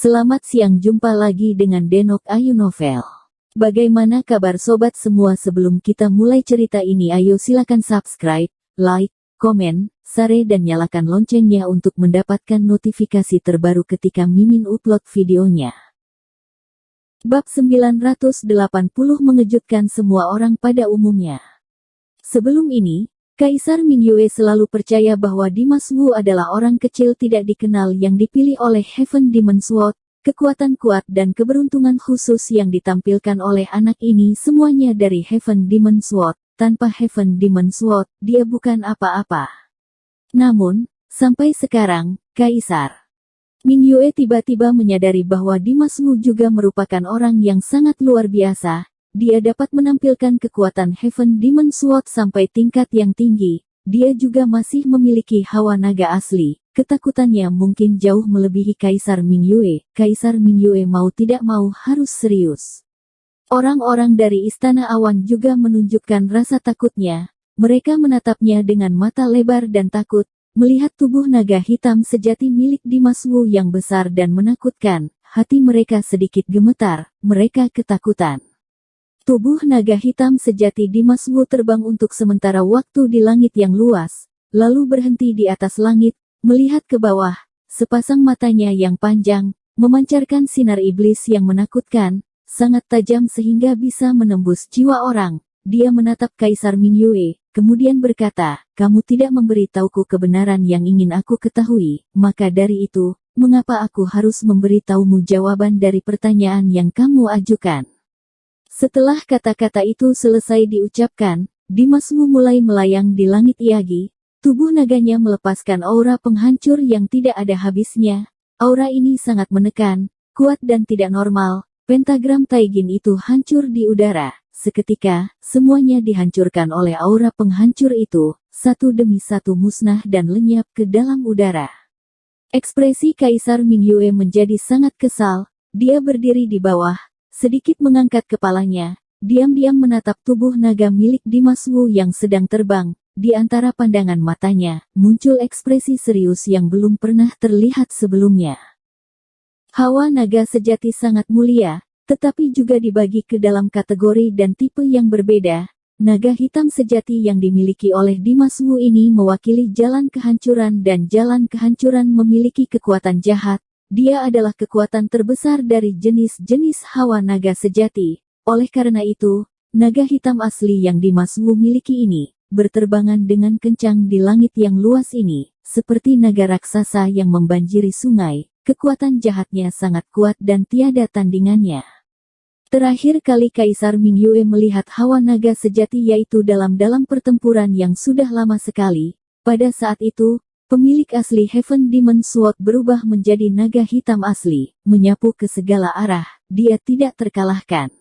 Selamat siang, jumpa lagi dengan Denok Ayu Novel. Bagaimana kabar sobat semua? Sebelum kita mulai cerita ini, ayo silakan subscribe, like, komen, share dan nyalakan loncengnya untuk mendapatkan notifikasi terbaru ketika Mimin upload videonya. Bab 980 mengejutkan semua orang pada umumnya. Sebelum ini, Kaisar Mingyue selalu percaya bahwa Dimas Wu adalah orang kecil tidak dikenal yang dipilih oleh Heaven Demon Sword. Kekuatan kuat dan keberuntungan khusus yang ditampilkan oleh anak ini semuanya dari Heaven Demon Sword. Tanpa Heaven Demon Sword, dia bukan apa-apa. Namun, sampai sekarang, Kaisar Mingyue tiba-tiba menyadari bahwa Dimas Wu juga merupakan orang yang sangat luar biasa. Dia dapat menampilkan kekuatan Heaven Demon Sword sampai tingkat yang tinggi. Dia juga masih memiliki hawa naga asli. Ketakutannya mungkin jauh melebihi Kaisar Mingyue. Kaisar Mingyue mau tidak mau harus serius. Orang-orang dari Istana Awan juga menunjukkan rasa takutnya. Mereka menatapnya dengan mata lebar dan takut, melihat tubuh naga hitam sejati milik Dimas Wu yang besar dan menakutkan. Hati mereka sedikit gemetar, mereka ketakutan. Tubuh naga hitam sejati Dimas Wu terbang untuk sementara waktu di langit yang luas, lalu berhenti di atas langit, melihat ke bawah. Sepasang matanya yang panjang, memancarkan sinar iblis yang menakutkan, sangat tajam sehingga bisa menembus jiwa orang. Dia menatap Kaisar Mingyue, kemudian berkata, "Kamu tidak memberitahuku kebenaran yang ingin aku ketahui, maka dari itu, mengapa aku harus memberitahumu jawaban dari pertanyaan yang kamu ajukan?" Setelah kata-kata itu selesai diucapkan, Dimas Wu mulai melayang di langit Iyagi. Tubuh naganya melepaskan aura penghancur yang tidak ada habisnya. Aura ini sangat menekan, kuat dan tidak normal. Pentagram Taijin itu hancur di udara. Seketika, semuanya dihancurkan oleh aura penghancur itu, satu demi satu musnah dan lenyap ke dalam udara. Ekspresi Kaisar Mingyue menjadi sangat kesal. Dia berdiri di bawah, sedikit mengangkat kepalanya, diam-diam menatap tubuh naga milik Dimas Wu yang sedang terbang. Di antara pandangan matanya, muncul ekspresi serius yang belum pernah terlihat sebelumnya. Hawa naga sejati sangat mulia, tetapi juga dibagi ke dalam kategori dan tipe yang berbeda. Naga hitam sejati yang dimiliki oleh Dimas Wu ini mewakili jalan kehancuran dan jalan kehancuran memiliki kekuatan jahat. Dia adalah kekuatan terbesar dari jenis-jenis hawa naga sejati. Oleh karena itu, naga hitam asli yang Dimas Wu miliki ini, berterbangan dengan kencang di langit yang luas ini, seperti naga raksasa yang membanjiri sungai. Kekuatan jahatnya sangat kuat dan tiada tandingannya. Terakhir kali Kaisar Mingyue melihat hawa naga sejati yaitu dalam pertempuran yang sudah lama sekali. Pada saat itu, pemilik asli Heaven Demon Sword berubah menjadi naga hitam asli, menyapu ke segala arah. Dia tidak terkalahkan.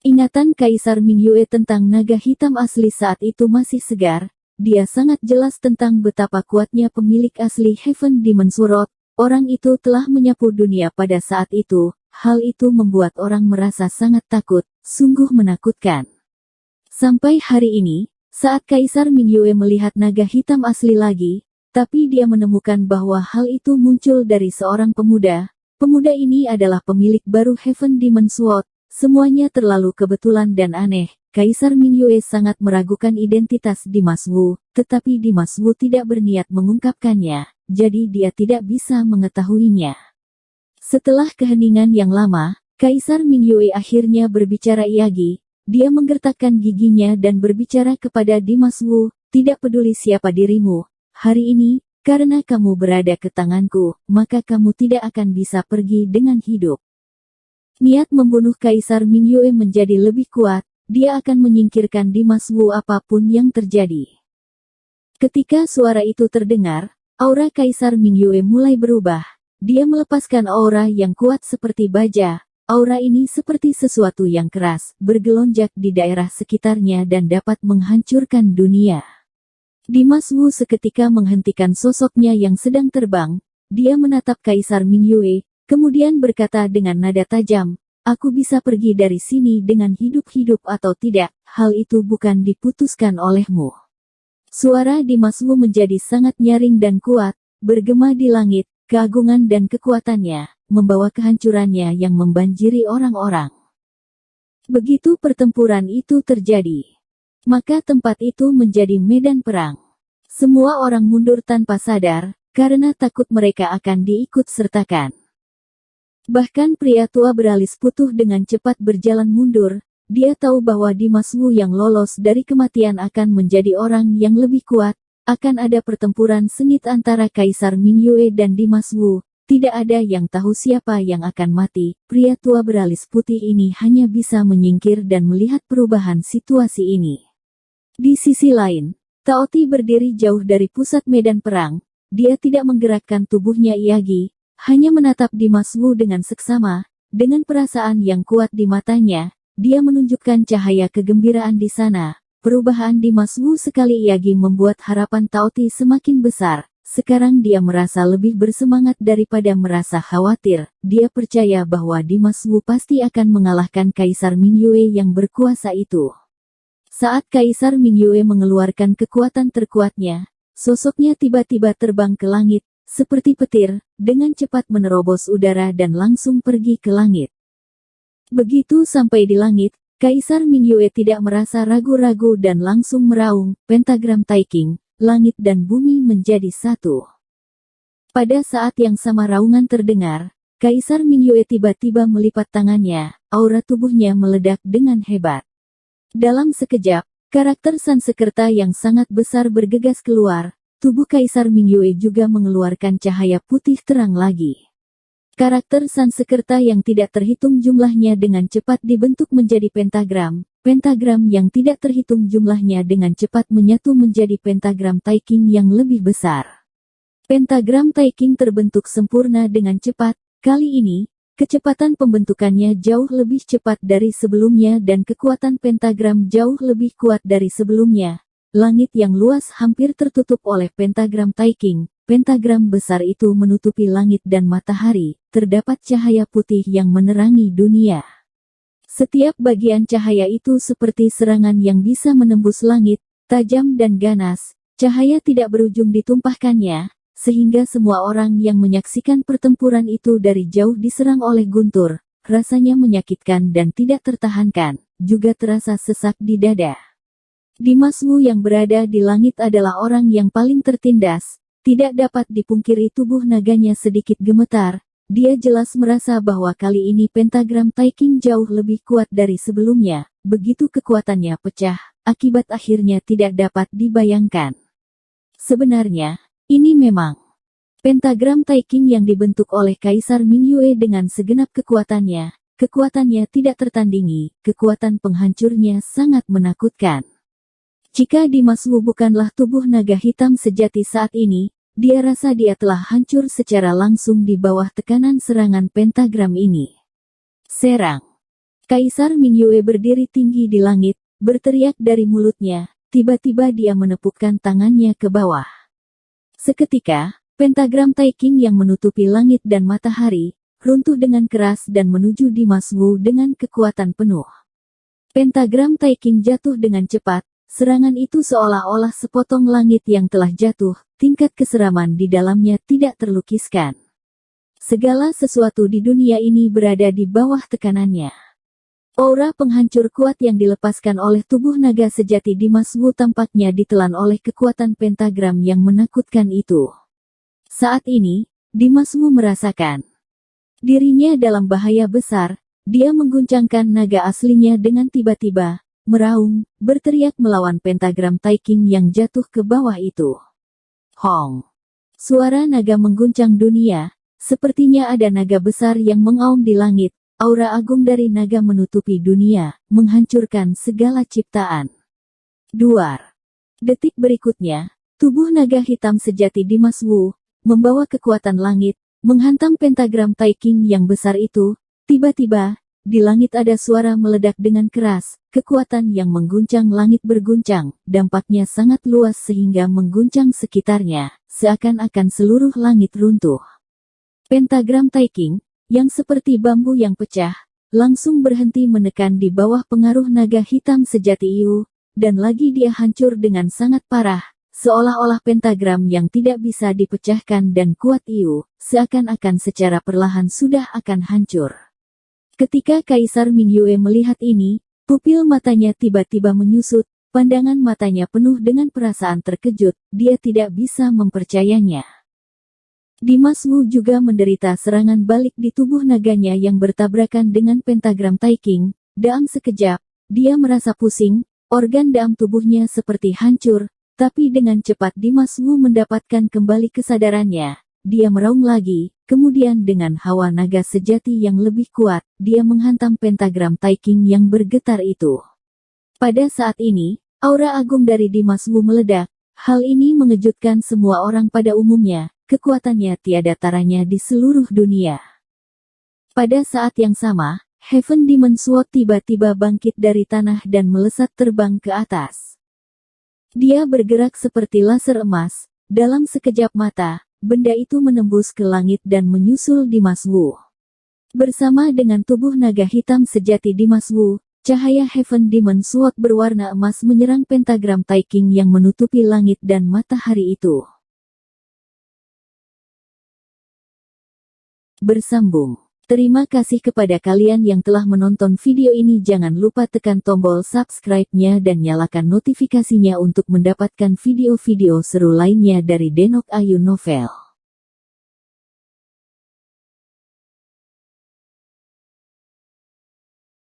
Ingatan Kaisar Mingyue tentang naga hitam asli saat itu masih segar. Dia sangat jelas tentang betapa kuatnya pemilik asli Heaven Demon Sword. Orang itu telah menyapu dunia pada saat itu. Hal itu membuat orang merasa sangat takut, sungguh menakutkan. Sampai hari ini, saat Kaisar Mingyue melihat naga hitam asli lagi, tapi dia menemukan bahwa hal itu muncul dari seorang pemuda. Pemuda ini adalah pemilik baru Heaven Demon Sword. Semuanya terlalu kebetulan dan aneh. Kaisar Mingyue sangat meragukan identitas Dimas Wu, tetapi Dimas Wu tidak berniat mengungkapkannya, jadi dia tidak bisa mengetahuinya. Setelah keheningan yang lama, Kaisar Mingyue akhirnya berbicara Iyagi. Dia menggertakkan giginya dan berbicara kepada Dimas Wu, "Tidak peduli siapa dirimu, hari ini, karena kamu berada ke tanganku, maka kamu tidak akan bisa pergi dengan hidup." Niat membunuh Kaisar Mingyue menjadi lebih kuat. Dia akan menyingkirkan Dimas Wu apapun yang terjadi. Ketika suara itu terdengar, aura Kaisar Mingyue mulai berubah. Dia melepaskan aura yang kuat seperti baja. Aura ini seperti sesuatu yang keras, bergelonjak di daerah sekitarnya dan dapat menghancurkan dunia. Dimas Wu seketika menghentikan sosoknya yang sedang terbang. Dia menatap Kaisar Mingyue, kemudian berkata dengan nada tajam, "Aku bisa pergi dari sini dengan hidup-hidup atau tidak, hal itu bukan diputuskan olehmu." Suara Dimas Wu menjadi sangat nyaring dan kuat, bergema di langit. keagungan dan kekuatannya, membawa kehancurannya yang membanjiri orang-orang. Begitu pertempuran itu terjadi, maka tempat itu menjadi medan perang. Semua orang mundur tanpa sadar, karena takut mereka akan diikut sertakan. Bahkan pria tua beralis putih dengan cepat berjalan mundur. Dia tahu bahwa Dimas Wu yang lolos dari kematian akan menjadi orang yang lebih kuat. Akan ada pertempuran sengit antara Kaisar Mingyue dan Dimas Wu. Tidak ada yang tahu siapa yang akan mati. Pria tua beralis putih ini hanya bisa menyingkir dan melihat perubahan situasi ini. Di sisi lain, Tao Ti berdiri jauh dari pusat medan perang. Dia tidak menggerakkan tubuhnya Iyagi. Hanya menatap Dimas Wu dengan seksama, dengan perasaan yang kuat di matanya, dia menunjukkan cahaya kegembiraan di sana. Perubahan Dimas Wu sekali Iyagi membuat harapan Tao Ti semakin besar. Sekarang dia merasa lebih bersemangat daripada merasa khawatir. Dia percaya bahwa Dimas Wu pasti akan mengalahkan Kaisar Mingyue yang berkuasa itu. Saat Kaisar Mingyue mengeluarkan kekuatan terkuatnya, sosoknya tiba-tiba terbang ke langit. Seperti petir, dengan cepat menerobos udara dan langsung pergi ke langit. Begitu sampai di langit, Kaisar Mingyue tidak merasa ragu-ragu dan langsung meraung, pentagram Taiking, langit dan bumi menjadi satu. Pada saat yang sama raungan terdengar, Kaisar Mingyue tiba-tiba melipat tangannya, aura tubuhnya meledak dengan hebat. Dalam sekejap, karakter Sansekerta yang sangat besar bergegas keluar. Tubuh Kaisar Mingyue juga mengeluarkan cahaya putih terang lagi. Karakter Sansekerta yang tidak terhitung jumlahnya dengan cepat dibentuk menjadi pentagram. Pentagram yang tidak terhitung jumlahnya dengan cepat menyatu menjadi pentagram Taiking yang lebih besar. Pentagram Taiking terbentuk sempurna dengan cepat. Kali ini, kecepatan pembentukannya jauh lebih cepat dari sebelumnya dan kekuatan pentagram jauh lebih kuat dari sebelumnya. Langit yang luas hampir tertutup oleh pentagram Taiking. Pentagram besar itu menutupi langit dan matahari. Terdapat cahaya putih yang menerangi dunia. Setiap bagian cahaya itu seperti serangan yang bisa menembus langit, tajam dan ganas. Cahaya tidak berujung ditumpahkannya, sehingga semua orang yang menyaksikan pertempuran itu dari jauh diserang oleh guntur. Rasanya menyakitkan dan tidak tertahankan, juga terasa sesak di dada. Dimas Wu yang berada di langit adalah orang yang paling tertindas. Tidak dapat dipungkiri tubuh naganya sedikit gemetar. Dia jelas merasa bahwa kali ini pentagram Taiking jauh lebih kuat dari sebelumnya. Begitu kekuatannya pecah, akibat akhirnya tidak dapat dibayangkan. Sebenarnya, ini memang pentagram Taiking yang dibentuk oleh Kaisar Mingyue dengan segenap kekuatannya. Kekuatannya tidak tertandingi, kekuatan penghancurnya sangat menakutkan. Jika Dimas Wu bukanlah tubuh naga hitam sejati saat ini, dia rasa dia telah hancur secara langsung di bawah tekanan serangan pentagram ini. Serang. Kaisar Mingyue berdiri tinggi di langit, berteriak dari mulutnya, tiba-tiba dia menepukkan tangannya ke bawah. Seketika, pentagram Taiking yang menutupi langit dan matahari, runtuh dengan keras dan menuju Dimas Wu dengan kekuatan penuh. Pentagram Taiking jatuh dengan cepat. Serangan itu seolah-olah sepotong langit yang telah jatuh, tingkat keseraman di dalamnya tidak terlukiskan. Segala sesuatu di dunia ini berada di bawah tekanannya. Aura penghancur kuat yang dilepaskan oleh tubuh naga sejati Dimas Wu tampaknya ditelan oleh kekuatan pentagram yang menakutkan itu. Saat ini, Dimas Wu merasakan dirinya dalam bahaya besar. Dia mengguncangkan naga aslinya dengan tiba-tiba. Meraung, berteriak melawan pentagram Taiking yang jatuh ke bawah itu. Hong! Suara naga mengguncang dunia, sepertinya ada naga besar yang mengaum di langit, aura agung dari naga menutupi dunia, menghancurkan segala ciptaan. Duar! Detik berikutnya, tubuh naga hitam sejati Dimas Wu, membawa kekuatan langit, menghantam pentagram Taiking yang besar itu. Tiba-tiba, di langit ada suara meledak dengan keras, kekuatan yang mengguncang langit berguncang, dampaknya sangat luas sehingga mengguncang sekitarnya, seakan-akan seluruh langit runtuh. Pentagram Taiking, yang seperti bambu yang pecah, langsung berhenti menekan di bawah pengaruh naga hitam sejati Yu, dan lagi dia hancur dengan sangat parah, seolah-olah pentagram yang tidak bisa dipecahkan dan kuat Yu, seakan-akan secara perlahan sudah akan hancur. Ketika Kaisar Mingyue melihat ini, pupil matanya tiba-tiba menyusut, pandangan matanya penuh dengan perasaan terkejut, dia tidak bisa mempercayainya. Dimas Wu juga menderita serangan balik di tubuh naganya yang bertabrakan dengan pentagram Taiking. Dalam sekejap, dia merasa pusing, organ dalam tubuhnya seperti hancur, tapi dengan cepat Dimas Wu mendapatkan kembali kesadarannya. Dia meraung lagi, kemudian dengan hawa naga sejati yang lebih kuat, dia menghantam pentagram Taiking yang bergetar itu. Pada saat ini, aura agung dari Dimas Wu meledak. Hal ini mengejutkan semua orang pada umumnya. Kekuatannya tiada taranya di seluruh dunia. Pada saat yang sama, Heaven Demon Sword tiba-tiba bangkit dari tanah dan melesat terbang ke atas. Dia bergerak seperti laser emas. Dalam sekejap mata, benda itu menembus ke langit dan menyusul Dimas Wu. Bersama dengan tubuh naga hitam sejati Dimas Wu, cahaya Heaven Demon Sword berwarna emas menyerang pentagram Taiking yang menutupi langit dan matahari itu. Bersambung. Terima kasih kepada kalian yang telah menonton video ini. Jangan lupa tekan tombol subscribe-nya dan nyalakan notifikasinya untuk mendapatkan video-video seru lainnya dari Denok Ayu Novel.